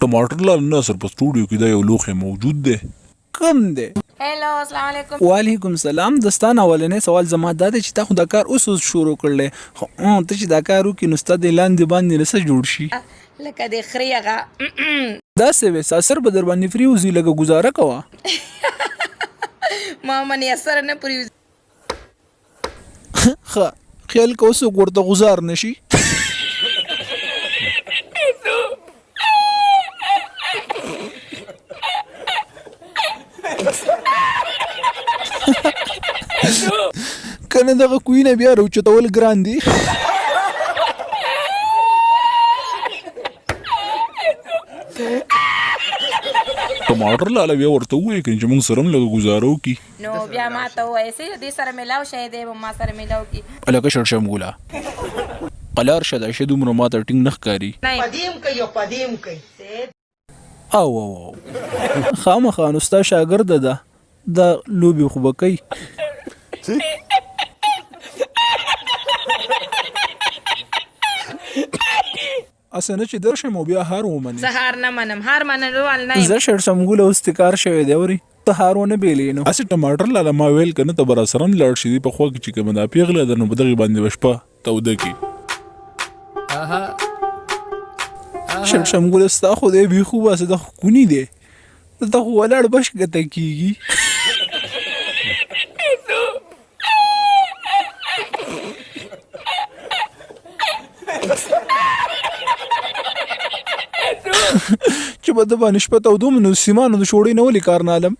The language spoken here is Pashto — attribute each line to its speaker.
Speaker 1: ټماټر لال ناصر په سټوډیو کې دا یو لوښی موجود دی.
Speaker 2: کم دی؟
Speaker 3: هلو السلام علیکم.
Speaker 2: وعلیکم السلام. دستان اولنې سوال زما دا دی چې تا خو دا کار اوس شروع کړلی، خو ته چې دا کار وکړې نو ستا د لاندې باندې نه څه جوړ شي؟
Speaker 3: لکه د خرې هغه
Speaker 2: داسې وې ساسر به در باندې فري وځي، لکه ګزاره کوه.
Speaker 3: ما منې اثر نه پرېوځي.
Speaker 2: ښه خیال کوه څوک ورته غزار نه شي. کنه دغه کوینه بیا راوچتول ګران دي.
Speaker 1: ټماټر لاله بیا ورته ووایي که چې موږ سره هم لږه ګزاره وکړي.
Speaker 3: نو بیا ما ته ووایې چې دې سره میلاو شی دی به ما سره میلاو کړي.
Speaker 2: لکه شړشمګوله قلار شه دا شه دومره ما ته ټینګ نه ښکاري.
Speaker 4: پدیم کوي
Speaker 2: او خامخا نو ستا شاګرده ده دا لوبې خو به کوي. اسه نه چې درشم او بیا هار ومنې.
Speaker 3: زه هار نه منم، هار منلوال نه یم.
Speaker 2: زه شړشمګوله اوس دې کار شوی دی اورې ته هار ونه بېلې نو.
Speaker 1: هسې ټماټر لاله ما ویل که نه ته به راسره هم لاړ شي دې په خوا کې چې کومه دا پېغله ده نو په دغې باندې به شپه توده کړي.
Speaker 2: شړشمګوله ستا خو دی بیخو باسه دا خو کوني دی ته خو ولاړ بش ګته کېږي. چې به د باندې شپه تودوم نو سیمانو د شوړۍ نه ولې کار نه علم.